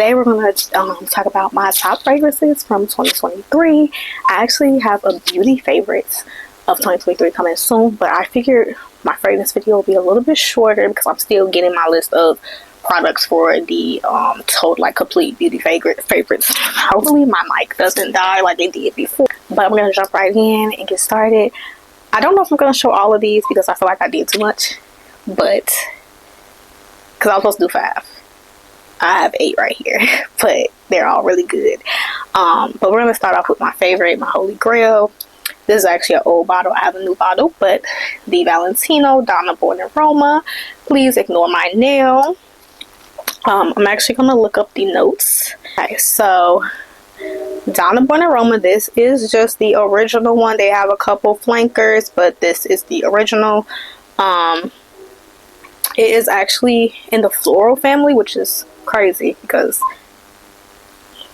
today we're going to talk about my top fragrances from 2023. I actually have a beauty favorites of 2023 coming soon, but I figured my fragrance video will be a little bit shorter because I'm still getting my list of products for the complete beauty favorites. Hopefully my mic doesn't die like it did before, but I'm going to jump right in and get started. I don't know if I'm going to show all of these because I feel like I did too much, but because I was supposed to do 5. I have 8 right here, but they're all really good. But we're going to start off with my favorite, my holy grail. This is actually an old bottle. I have a new bottle, but the Valentino Donna Born in Roma. Please ignore my nail. I'm actually going to look up the notes. Okay, so Donna Born in Roma, this is just the original one. They have a couple flankers, but this is the original. It is actually in the floral family, which is crazy because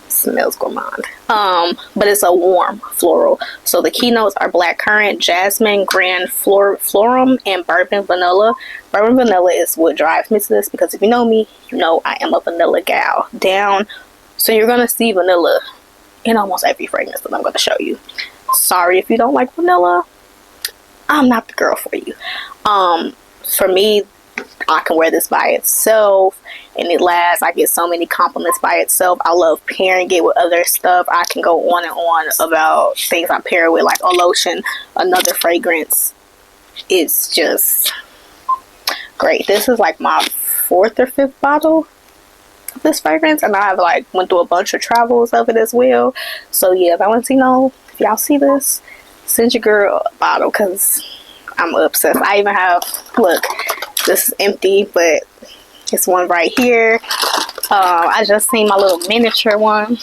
it smells gourmand. But it's a warm floral. So the keynotes are black currant, jasmine, grand florum, and bourbon vanilla. Bourbon vanilla is what drives me to this because if you know me, you know I am a vanilla gal down. So you're gonna see vanilla in almost every fragrance that I'm gonna show you. Sorry if you don't like vanilla, I'm not the girl for you. For me, I can wear this by itself and it lasts. I get so many compliments by itself. I love pairing it with other stuff. I can go on and on about things I pair with, like a lotion, another fragrance. It's just great. This is like my 4th or 5th bottle of this fragrance, and I've like went through a bunch of travels of it as well. So yeah, Valentino, if y'all see this, send your girl a bottle because I'm obsessed. I even have, look, this is empty, but it's one right here. I just seen my little miniature one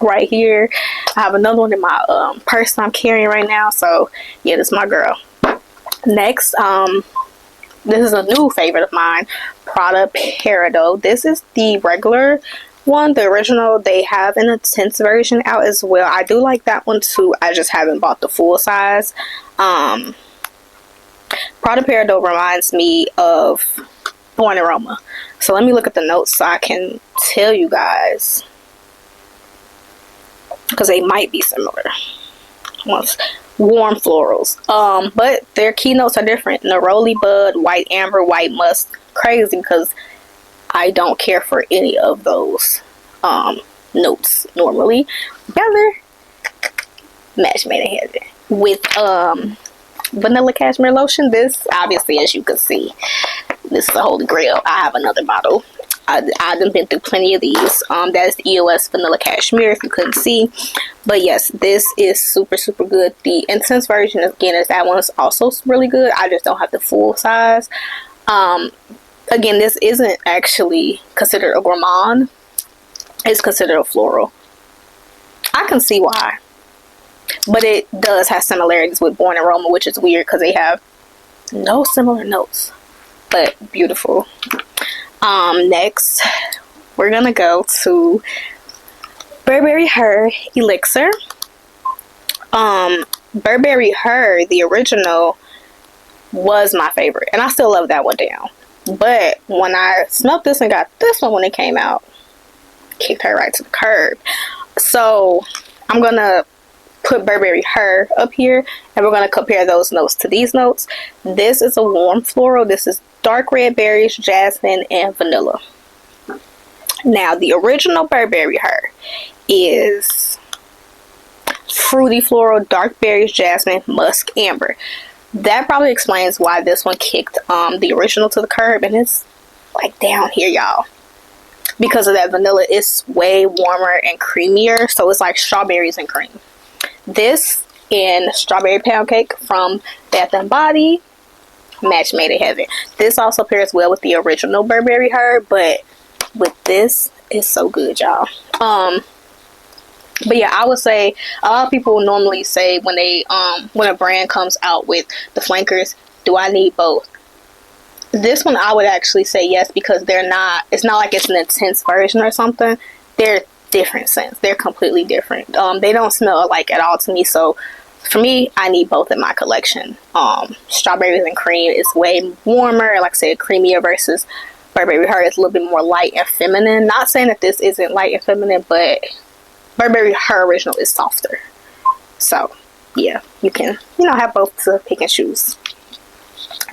right here. I have another one in my purse I'm carrying right now. So yeah, this is my girl. Next, this is a new favorite of mine, Prada Paradoxe. This is the regular one, the original. They have an intense version out as well. I do like that one too. I just haven't bought the full size. Prada Paradoxe reminds me of Born in Roma. So let me look at the notes so I can tell you guys, because they might be similar. Warm florals, but their keynotes are different. Neroli bud, white amber, white musk. Crazy because I don't care for any of those notes normally. Together, match made in heaven. With Vanilla Cashemere lotion. This, obviously, as you can see, this is the holy grail. I have another bottle. I've been through plenty of these. That is the EOS Vanilla Cashemere, if you couldn't see. But yes, this is super, super good. The intense version, again, is that one is also really good. I just don't have the full size. Again, this isn't actually considered a gourmand. It's considered a floral. I can see why. But it does have similarities with Born in Roma, which is weird because they have no similar notes. But beautiful. Next, we're gonna go to Burberry Her Exlir. Burberry Her, the original, was my favorite, and I still love that one down. But when I smelled this and got this one when it came out, kicked her right to the curb. So I'm gonna put Burberry Her up here, and we're gonna compare those notes to these notes. This is a warm floral. This is dark red berries, jasmine, and vanilla. Now, the original Burberry Her is fruity floral, dark berries, jasmine, musk, amber. That probably explains why this one kicked the original to the curb, and it's like down here, y'all. Because of that vanilla, it's way warmer and creamier, so it's like strawberries and cream. This in Strawberry Poundcake from Bath & Body, match made in heaven. This also pairs well with the original Burberry Her, but with this, it's so good, y'all. But yeah, I would say a lot of people normally say when they when a brand comes out with the flankers, do I need both? This one I would actually say yes, because they're not, it's not like it's an intense version or something. They're different scents. They're completely different. They don't smell alike at all to me, so for me, I need both in my collection. Strawberries and cream is way warmer, like I said, creamier versus Burberry Her is a little bit more light and feminine. Not saying that this isn't light and feminine, but Burberry Her Original is softer. So yeah, you can, you know, have both to pick and choose.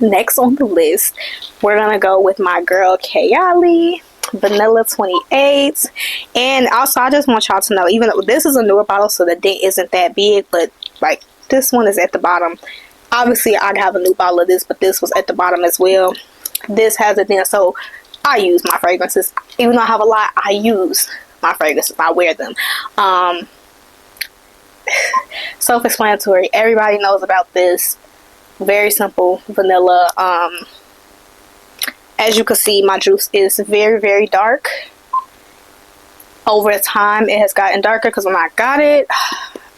Next on the list, we're gonna go with my girl Kayali Vanilla 28. And also, I just want y'all to know, even though this is a newer bottle, so the dent isn't that big, but like this one is at the bottom. Obviously I'd have a new bottle of this, but this was at the bottom as well. This has a dent, so I use my fragrances. Even though I have a lot, I use my fragrances. I wear them. Self-explanatory. Everybody knows about this. Very simple vanilla. As you can see, my juice is very, very dark. Over time, it has gotten darker because when I got it,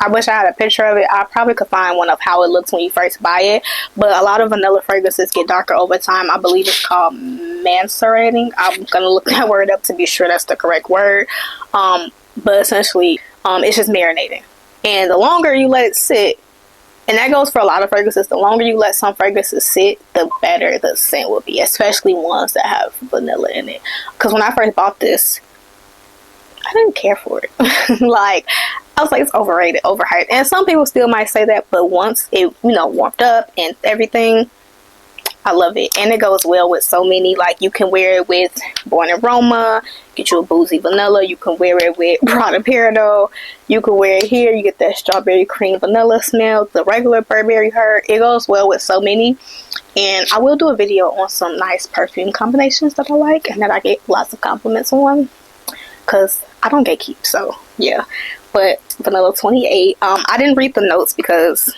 I wish I had a picture of it. I probably could find one of how it looks when you first buy it. But a lot of vanilla fragrances get darker over time. I believe it's called macerating. I'm going to look that word up to be sure that's the correct word. But essentially, it's just marinating. And the longer you let it sit, and that goes for a lot of fragrances, the longer you let some fragrances sit, the better the scent will be. Especially ones that have vanilla in it. Because when I first bought this, I didn't care for it. Like, I was like, it's overrated, overhyped. And some people still might say that, but once it, you know, warmed up and everything, I love it. And it goes well with so many. Like, you can wear it with Born in Roma, get you a boozy vanilla. You can wear it with Prada Paradoxe. You can wear it here. You get that strawberry cream vanilla smell. The regular Burberry Her. It goes well with so many. And I will do a video on some nice perfume combinations that I like and that I get lots of compliments on. Because I don't gatekeep, so yeah. But Vanilla 28, I didn't read the notes because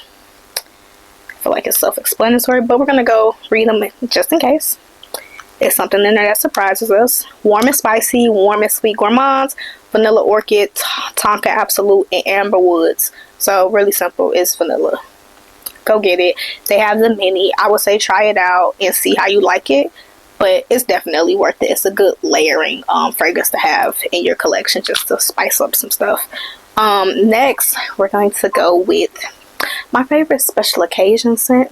I feel like it's self-explanatory, but we're gonna go read them just in case. It's something in there that surprises us. Warm and spicy, warm and sweet gourmands, vanilla orchid, tonka absolute, and amber woods. So really simple. It's vanilla. Go get it. They have the mini. I would say try it out and see how you like it. But it's definitely worth it. It's a good layering fragrance to have in your collection just to spice up some stuff. Next, we're going to go with my favorite special occasion scent.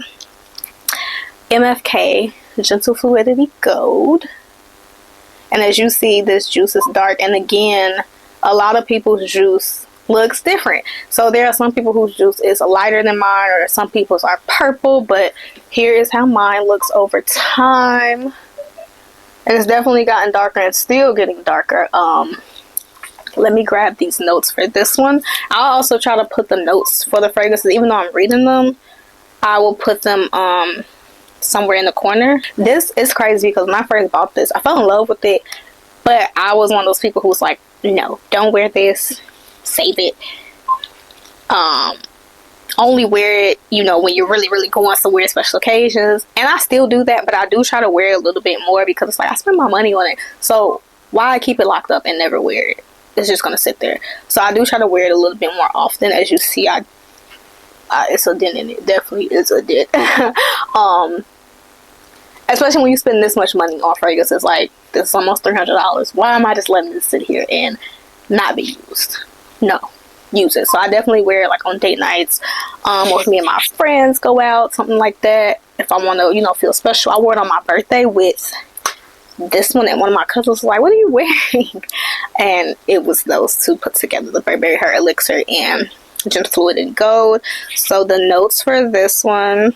MFK Gentle Fluidity Gold. And as you see, this juice is dark. And again, a lot of people's juice looks different. So there are some people whose juice is lighter than mine, or some people's are purple. But here is how mine looks over time. And it's definitely gotten darker and still getting darker. Let me grab these notes for this one. I'll also try to put the notes for the fragrances. Even though I'm reading them, I will put them somewhere in the corner. This is crazy because when I first bought this, I fell in love with it. But I was one of those people who was like, no, don't wear this. Save it. Only wear it, you know, when you're really, really going somewhere, special occasions. And I still do that, but I do try to wear it a little bit more because it's like I spend my money on it. So why keep it locked up and never wear it? It's just gonna sit there. So I do try to wear it a little bit more often. As you see, it's a dent in it. Definitely is a dent. Especially when you spend this much money on fragrances, like this is almost $300. Why am I just letting this sit here and not be used? No. Use it. So I definitely wear it like on date nights, or if me and my friends go out, something like that. If I want to, you know, feel special. I wore it on my birthday with this one, and one of my cousins was like, what are you wearing? And it was those two put together, the Burberry Her Elixir and Gentle Fluidity Gold. So the notes for this one: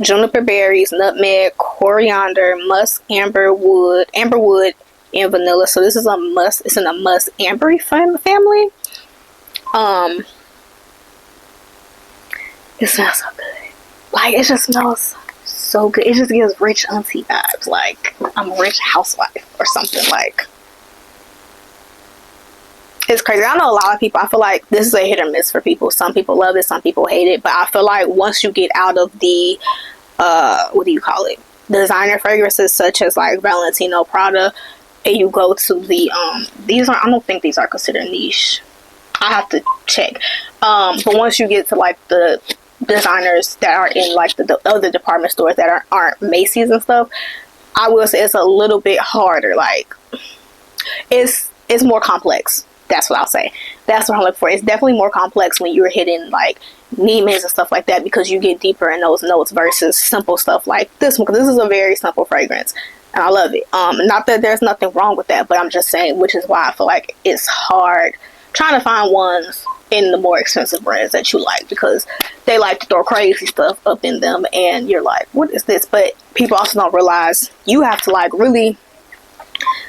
juniper berries, nutmeg, coriander, musk, amber wood, and vanilla. So this is a musk. It's in a musk ambery family. It smells so good. Like, it just smells so good. It just gives rich auntie vibes. Like, I'm a rich housewife or something. Like, it's crazy. I know a lot of people, I feel like this is a hit or miss for people. Some people love it, some people hate it. But I feel like once you get out of the, what do you call it? Designer fragrances such as like Valentino, Prada, and you go to the, these are, I don't think these are considered niche. I have to check. But once you get to like the designers that are in like the other department stores that aren't Macy's and stuff, I will say it's a little bit harder. Like, it's more complex. That's what I'll say. That's what I'm looking for. It's definitely more complex when you're hitting like Neiman's and stuff like that, because you get deeper in those notes versus simple stuff like this one, because this is a very simple fragrance. and I love it. Not that there's nothing wrong with that, but I'm just saying, which is why I feel like it's hard trying to find ones in the more expensive brands that you like, because they like to throw crazy stuff up in them and you're like, what is this? But people also don't realize you have to like really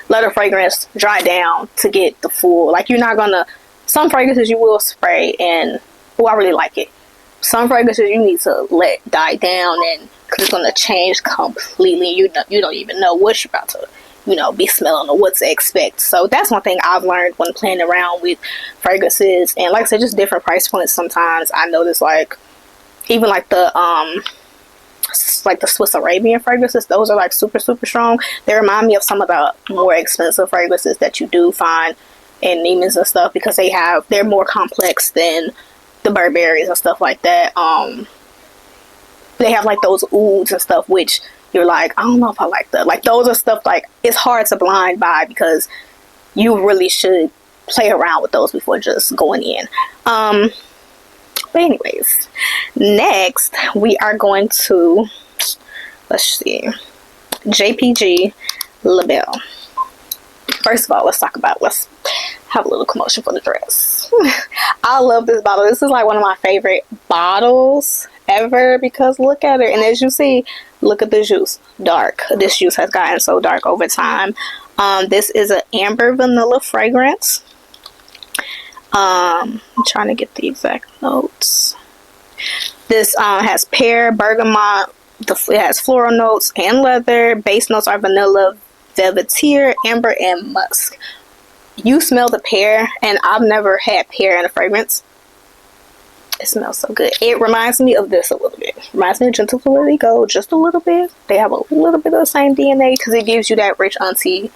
let a fragrance dry down to get the full, like, you're not gonna, some fragrances you will spray and, oh, I really like it. Some fragrances you need to let die down, and because it's gonna change completely. You don't even know what you're about to, be smelling or what to expect. So that's one thing I've learned when playing around with fragrances. And like I said, just different price points. Sometimes I notice, like, even like the Swiss Arabian fragrances, those are like super strong. They remind me of some of the more expensive fragrances that you do find in Neiman's and stuff, because they're more complex than the Burberrys and stuff like that. They have like those ouds and stuff, which you're like, I don't know if I like that. Like, those are stuff like, it's hard to blind buy, because you really should play around with those before just going in. But anyways, next we are going to, let's see, JPG La Belle. First of all, let's have a little commotion for the dress. I love this bottle. This is like one of my favorite bottles ever, because look at it. And as you see, look at the juice. Dark. This juice has gotten so dark over time. This is an amber vanilla fragrance. I'm trying to get the exact notes. This has pear, bergamot. It has floral notes and leather. Base notes are vanilla, velvetier, amber, and musk. You smell the pear, and I've never had pear in a fragrance. It smells so good. It reminds me of this a little bit. Reminds me of Gentle Fluidity Gold just a little bit. They have a little bit of the same DNA, because it gives you that rich auntie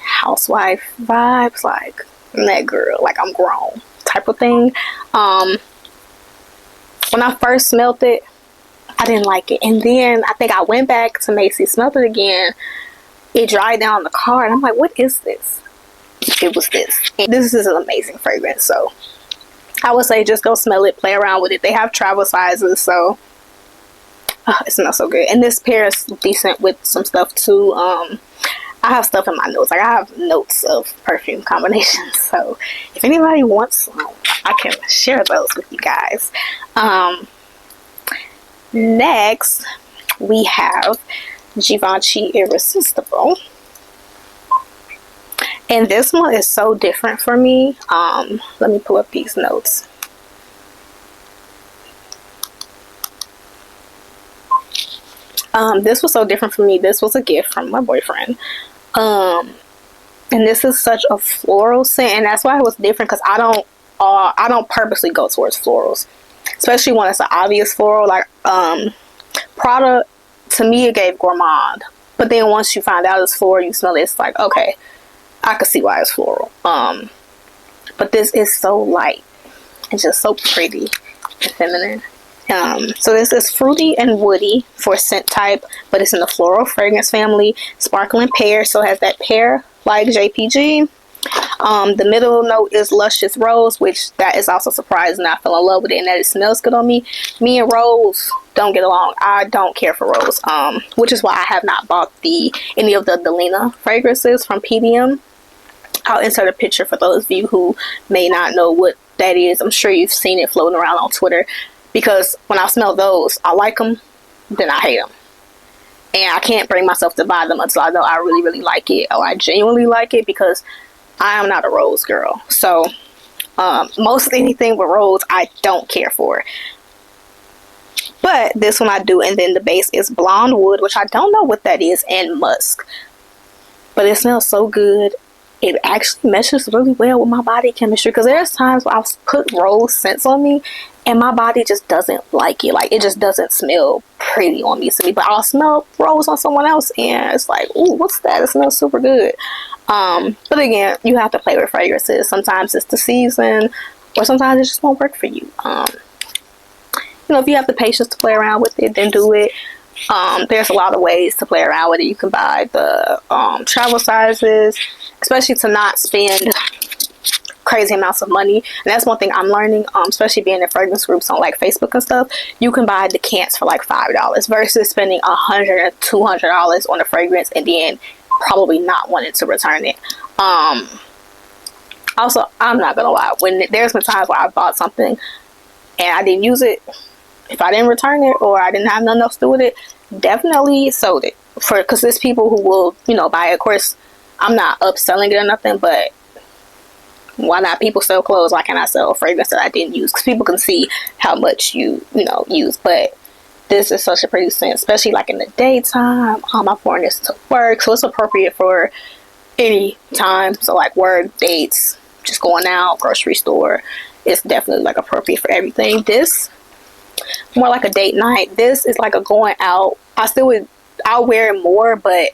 housewife vibes, like, that girl, like, I'm grown type of thing. When I first smelled it, I didn't like it, and then I think I went back to Macy's, smelled it again. It dried down in the car, and I'm like, what is this? It was this. And this is an amazing fragrance, so I would say just go smell it, play around with it. They have travel sizes, so it smells so good. And this pair is decent with some stuff too. I have stuff in my notes. Like, I have notes of perfume combinations, so if anybody wants some, I can share those with you guys. Next we have Givenchy Irresistible. And this one is so different for me. Let me pull up these notes. This was so different for me. This was a gift from my boyfriend. And this is such a floral scent, and that's why it was different, because I don't purposely go towards florals, especially when it's an obvious floral. Like, Prada, to me, it gave gourmand, but then once you find out it's floral, you smell it, it's like, okay, I can see why it's floral. But this is so light and just so pretty and feminine. So this is fruity and woody for scent type, but it's in the floral fragrance family. Sparkling pear, so it has that pear like JPG. The middle note is luscious rose, which that is also surprising. I fell in love with it, and that it smells good on me. Me and rose don't get along. I don't care for rose, which is why I have not bought any of the Delina fragrances from PDM. I'll insert a picture for those of you who may not know what that is. I'm sure you've seen it floating around on Twitter, because when I smell those, I like them, then I hate them. And I can't bring myself to buy them until I know I really like it, or I genuinely like it, because I am not a rose girl. So most anything with rose I don't care for. But this one I do. And then the base is blonde wood, which I don't know what that is, and musk. But it smells so good. It actually meshes really well with my body chemistry, because there's times where I'll put rose scents on me and my body just doesn't like it. Like, it just doesn't smell pretty on me. But I'll smell rose on someone else and it's like, ooh, what's that? It smells super good. But again, you have to play with fragrances. Sometimes it's the season, or sometimes it just won't work for you. If you have the patience to play around with it, then do it. There's a lot of ways to play around with it. You can buy the travel sizes, especially to not spend crazy amounts of money. And that's one thing I'm learning, especially being in fragrance groups on like Facebook and stuff. You can buy decants for like $5 versus spending $100 or $200 on a fragrance and then probably not wanting to return it. Also, I'm not gonna lie, when there's been times where I bought something and I didn't use it, if I didn't return it or I didn't have nothing else to do with it, definitely sold it. Because there's people who will, you know, buy it. Of course, I'm not upselling it or nothing, but why not? People sell clothes, why can't I sell a fragrance that I didn't use? Because people can see how much you know, use. But this is such a pretty scent, especially like in the daytime. I'm wearing this to work, so it's appropriate for any time. So like work, dates, just going out, grocery store. It's definitely like appropriate for everything. This, more like a date night. This is like a going out. I'll wear it more, but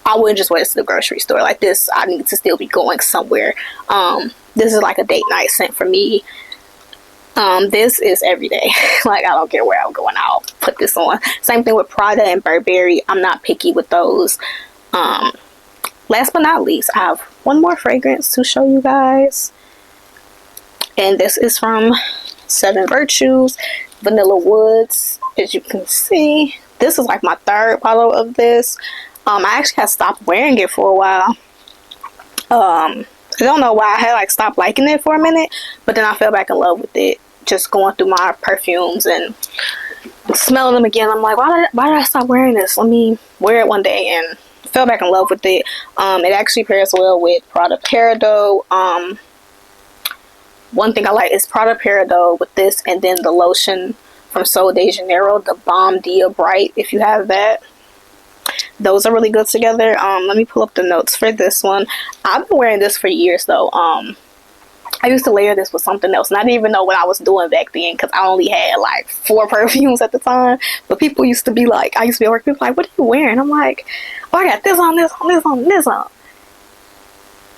I wouldn't just wear this to the grocery store. Like this, I need to still be going somewhere. This is like a date night scent for me. This is every day. Like, I don't care where I'm going, I'll put this on. Same thing with Prada and Burberry. I'm not picky with those. Last but not least, I have one more fragrance to show you guys. And this is from Seven Virtues, Vanilla Woods. As you can see, this is like my third bottle of this. I actually had stopped wearing it for a while. I don't know why. I had like stopped liking it for a minute, but then I fell back in love with it. Just going through my perfumes and smelling them again. I'm like, why did I stop wearing this? Let me wear it one day, and fell back in love with it. It actually pairs well with Prada Paradoxe. One thing I like is Prada Paradoxe with this, and then the lotion from Sol de Janeiro, the Balm Dia Bright, if you have that. Those are really good together. Let me pull up the notes for this one. I've been wearing this for years though. I used to layer this with something else, and I didn't even know what I was doing back then because I only had like 4 perfumes at the time. But people used to be like, I used to be at work, people like, what are you wearing? I'm like, oh, I got this on, this on, this on, this on.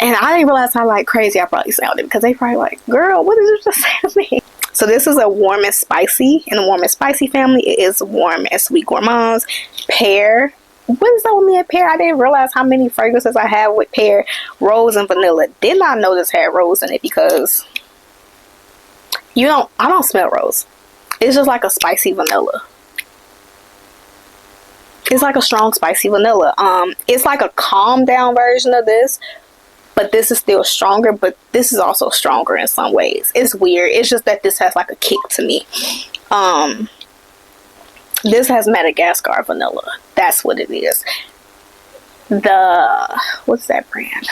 And I didn't realize how like crazy I probably sounded, because they probably like, girl, what did you just say to me? So this is a warm and spicy. In the warm and spicy family, it is warm and sweet gourmands. Pear. What is that with me and pear? I didn't realize how many fragrances I have with pear, rose, and vanilla. Did not know this had rose in it, because I don't smell rose. It's just like a spicy vanilla. It's like a strong spicy vanilla. It's like a calm down version of this, but this is still stronger, but this is also stronger in some ways. It's weird. It's just that this has like a kick to me. This has Madagascar vanilla. That's what it is. What's that brand?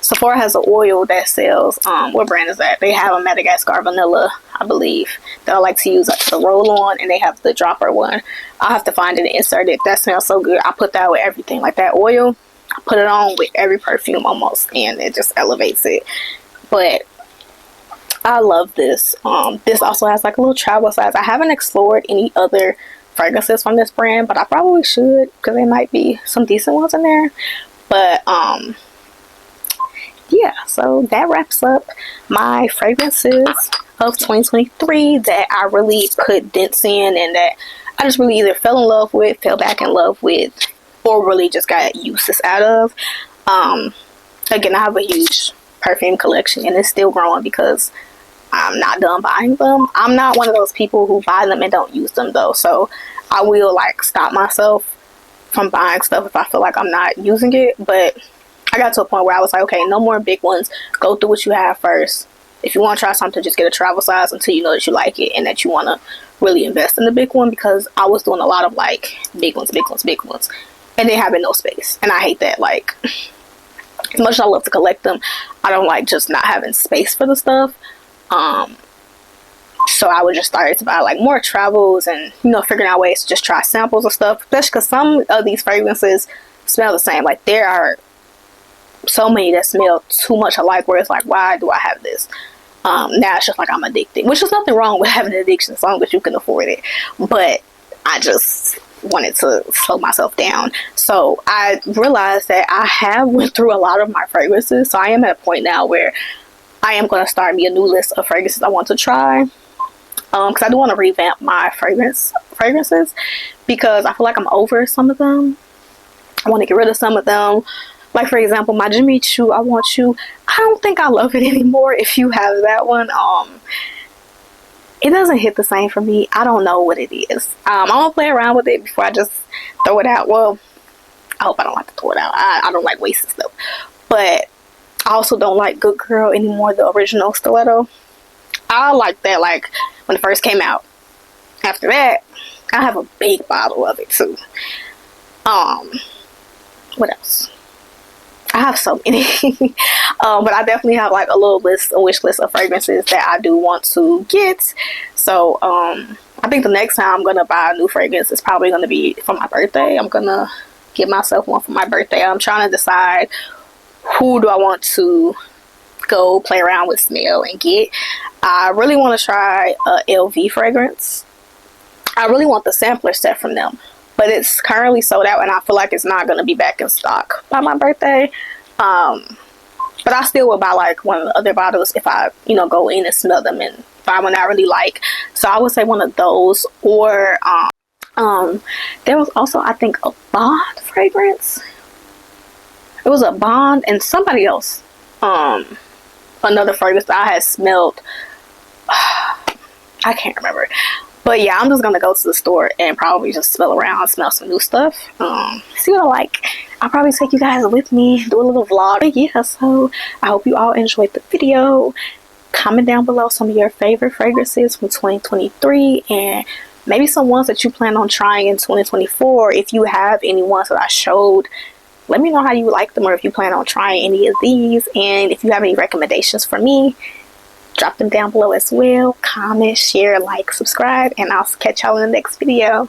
Sephora has an oil that sells, what brand is that? They have a Madagascar vanilla, I believe, that I like to use the roll-on, and they have the dropper one. I'll have to find it and insert it. That smells so good. I put that with everything. Like that oil, I put it on with every perfume almost, and it just elevates it. But I love this. This also has like a little travel size. I haven't explored any other fragrances from this brand, but I probably should, because there might be some decent ones in there. But yeah, so that wraps up my fragrances of 2023 that I really put dents in, and that I just really either fell in love with, fell back in love with, or really just got uses out of. Again, I have a huge perfume collection, and it's still growing because I'm not done buying them. I'm not one of those people who buy them and don't use them though, so I will like stop myself from buying stuff if I feel like I'm not using it. But I got to a point where I was like, okay, no more big ones. Go through what you have first. If you want to try something, just get a travel size until you know that you like it and that you want to really invest in the big one, because I was doing a lot of like big ones, and then having no space, and I hate that. Like, as much as I love to collect them, I don't like just not having space for the stuff. So I would just start to buy like more travels, and figuring out ways to just try samples of stuff, especially because some of these fragrances smell the same. Like, there are so many that smell too much alike, where it's like, why do I have this? Now it's just like I'm addicted, which is nothing wrong with having an addiction as long as you can afford it, but I just wanted to slow myself down. So I realized that I have went through a lot of my fragrances, so I am at a point now where I am going to start me a new list of fragrances I want to try, because I do want to revamp my fragrances, because I feel like I'm over some of them. I want to get rid of some of them. Like, for example, my Jimmy Choo, I Want You, I don't think I love it anymore. If you have that one, it doesn't hit the same for me. I don't know what it is. I'm gonna play around with it before I just throw it out. Well, I hope I don't have to throw it out. I don't like wasting stuff. But I also don't like Good Girl anymore, the original stiletto. I like that, like, when it first came out. After that, I have a big bottle of it too. What else? I have so many. But I definitely have like a little list, a wish list of fragrances that I do want to get. So I think the next time I'm gonna buy a new fragrance is probably gonna be for my birthday. I'm gonna get myself one for my birthday. I'm trying to decide who do I want to go play around with, smell, and get. I really want to try a LV fragrance. I really want the sampler set from them, but it's currently sold out, and I feel like it's not going to be back in stock by my birthday. But I still would buy like one of the other bottles if I, you know, go in and smell them and find one I really like. So I would say one of those, or there was also, I think, a Bond fragrance. It was a Bond and somebody else, another fragrance that I had smelled. I can't remember. But yeah, I'm just gonna go to the store and probably just smell around, smell some new stuff, see what I like. I'll probably take you guys with me, do a little vlog. But yeah, so I hope you all enjoyed the video. Comment down below some of your favorite fragrances from 2023, and maybe some ones that you plan on trying in 2024. If you have any ones that I showed, let me know how you like them, or if you plan on trying any of these. And if you have any recommendations for me, drop them down below as well. Comment, share, like, subscribe, and I'll catch y'all in the next video.